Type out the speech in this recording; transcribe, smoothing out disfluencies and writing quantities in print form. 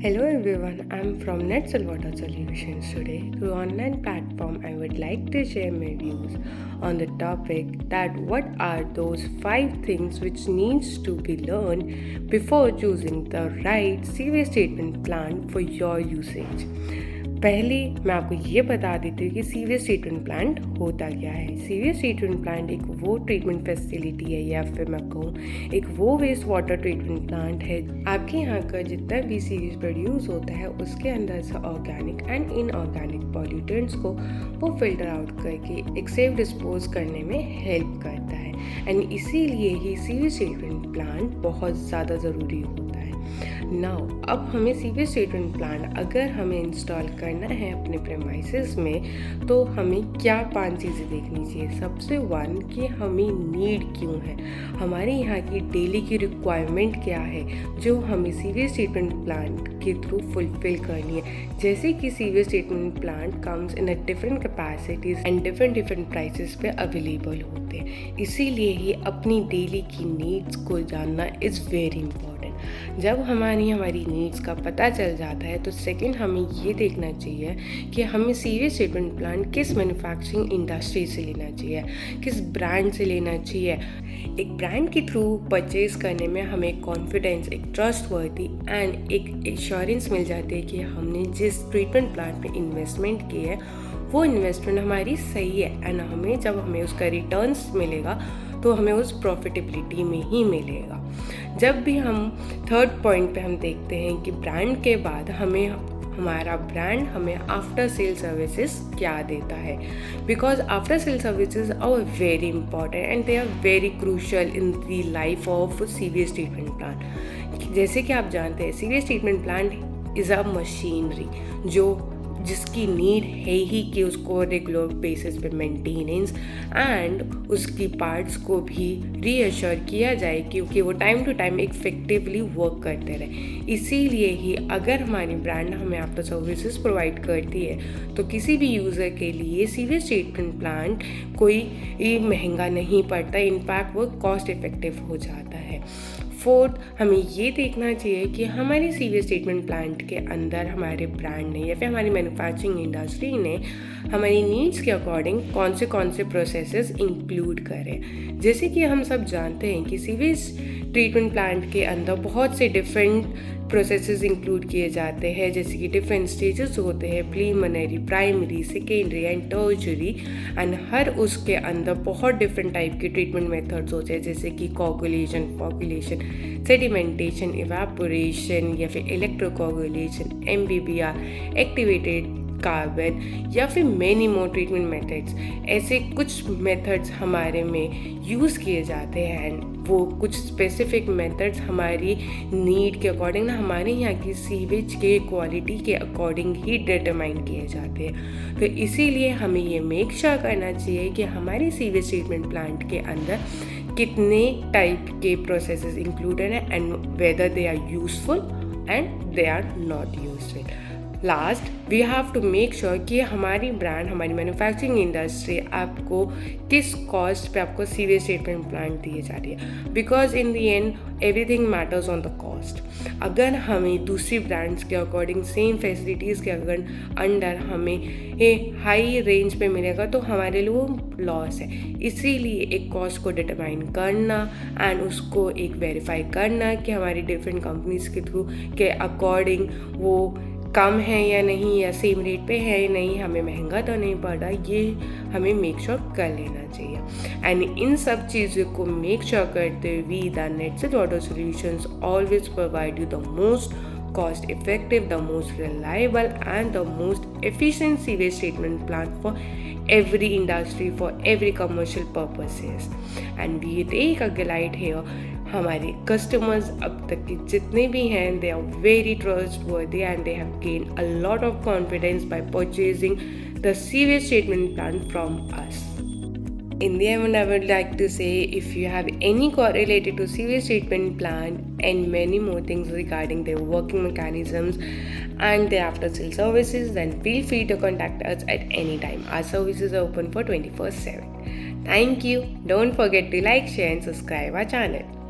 Hello everyone, I'm from Netzel Water Solutions. Today, through online platform, I would like to share my views on the topic that what are those 5 things which needs to be learned before choosing the right sewage treatment plant for your usage. पहले मैं आपको ये बता देती हूँ कि sewage treatment plant होता क्या है। सीवेज ट्रीटमेंट प्लांट एक वो ट्रीटमेंट फैसिलिटी है या फिर मैं कहूँ एक वो वेस्ट वाटर ट्रीटमेंट प्लांट है। आपके यहाँ का जितना भी सीवेज प्रोड्यूस होता है उसके अंदर से ऑर्गेनिक एंड इनऑर्गेनिक पॉल्यूटेंट्स को वो फिल्टर आउट करके एक सेफ डिस्पोज करने में हेल्प करता है एंड इसीलिए ही सीवेज ट्रीटमेंट प्लांट बहुत ज़्यादा ज़रूरी होता है। नाउ अब हमें सीवेज ट्रीटमेंट प्लांट अगर हमें इंस्टॉल करना है अपने प्रेमाइसेस में तो हमें क्या 5 चीज़ें देखनी चाहिए। सबसे वन कि हमें नीड क्यों है, हमारे यहाँ की डेली की रिक्वायरमेंट क्या है जो हमें सीवेज ट्रीटमेंट प्लांट के थ्रू फुलफिल करनी है। जैसे कि sewage treatment plant comes in a different capacities and different prices पे अवेलेबल होते हैं, इसीलिए ही अपनी डेली की नीड्स को जानना इज़ वेरी इंपॉर्टेंट। जब हमारी नीड्स का पता चल जाता है तो सेकंड हमें ये देखना चाहिए कि हमें सीवेज ट्रीटमेंट प्लांट किस मैन्युफैक्चरिंग इंडस्ट्री से लेना चाहिए, किस ब्रांड से लेना चाहिए। एक ब्रांड के थ्रू परचेज करने में हमें कॉन्फिडेंस, एक ट्रस्टवर्दी एंड एक एश्योरेंस मिल जाती है कि हमने जिस ट्रीटमेंट प्लांट में इन्वेस्टमेंट की है वो इन्वेस्टमेंट हमारी सही है एंड हमें उसका रिटर्न्स मिलेगा तो हमें उस प्रॉफिटेबिलिटी में ही मिलेगा। जब भी हम थर्ड पॉइंट पे हम देखते हैं कि ब्रांड के बाद हमारा ब्रांड हमें आफ्टर सेल सर्विसेज क्या देता है, because after sale services are very important and they are very crucial in the life of sewage treatment plant. जैसे कि आप जानते हैं sewage treatment plant is a machinery जिसकी नीड है ही कि उसको रेगुलर बेसिस पे मेंटेनेंस एंड उसकी पार्ट्स को भी रीअश्योर किया जाए क्योंकि वो time to time effectively work करते रहे। इसीलिए ही अगर हमारी ब्रांड हमें आफ्टर सर्विसेज प्रोवाइड करती है तो किसी भी यूज़र के लिए सीवेज ट्रीटमेंट प्लांट कोई महंगा नहीं पड़ता, इनफैक्ट वो कॉस्ट इफेक्टिव हो जाता है। फोर्थ, हमें ये देखना चाहिए कि हमारे सीवेज ट्रीटमेंट प्लांट के अंदर हमारे ब्रांड ने या फिर हमारी मैन्युफैक्चरिंग इंडस्ट्री ने हमारी नीड्स के अकॉर्डिंग कौन से प्रोसेसेस इंक्लूड करें। जैसे कि हम सब जानते हैं कि सीवेज ट्रीटमेंट प्लांट के अंदर बहुत से डिफरेंट प्रोसेसेस इंक्लूड किए जाते हैं, जैसे कि डिफरेंट स्टेजेस होते हैं, preliminary, primary, secondary and tertiary and हर उसके अंदर बहुत डिफरेंट टाइप के ट्रीटमेंट मेथड्स होते हैं, जैसे कि कोगुलेशन, फॉगुलेशन, सेडिमेंटेशन, इवेपोरेशन या फिर इलेक्ट्रोकोगुलेशन, MBBR, एक्टिवेटेड कार्बन या फिर मेनी मोर ट्रीटमेंट मेथड्स। ऐसे कुछ मेथड्स हमारे में यूज़ किए जाते हैं एंड वो कुछ स्पेसिफिक मेथड्स हमारी नीड के अकॉर्डिंग ना हमारे यहाँ की सीवेज के क्वालिटी के अकॉर्डिंग ही डिटरमाइन किए जाते हैं। तो इसीलिए हमें ये मेक श्योर करना चाहिए कि हमारी सीवेज ट्रीटमेंट प्लांट के अंदर कितने टाइप के प्रोसेसेस इंक्लूडेड हैं and whether they are useful and they are not useful. Last, we have to make sure कि हमारी ब्रांड, हमारी मैन्युफैक्चरिंग इंडस्ट्री आपको किस कॉस्ट पे आपको सीवेज ट्रीटमेंट प्लांट दिए जा रही है, because in the end everything matters on the cost. अगर हमें दूसरी ब्रांड्स के अकॉर्डिंग सेम फैसिलिटीज़ के अगर अंडर हमें हाई रेंज पे मिलेगा तो हमारे लिए लॉस है। इसीलिए एक कॉस्ट को डिटरमाइन करना एंड उसको एक वेरीफाई करना कि हमारी डिफरेंट कंपनीज के थ्रू के अकॉर्डिंग वो कम है या नहीं या सेम रेट पे है या नहीं, हमें महंगा तो नहीं पड़ रहा, ये हमें मेक श्योर कर लेना चाहिए। एंड इन सब चीज़ों को मेक श्योर करते हुए the Netsol water solutions always provide you the most cost effective, the most reliable and the most efficient sewage treatment plant for every industry, for every commercial purposes. And we take a glide here, हमारे customers अब तक के जितने भी हैं they are very trustworthy and they have gain a lot of confidence by purchasing the sewage treatment plant from us. In the end, I would like to say if you have any correlated to sewage treatment plant and many more things regarding their working mechanisms and their after sale services, then feel free to contact us at any time. Our services are open for 24/7. Thank you. Don't forget to like, share and subscribe our channel.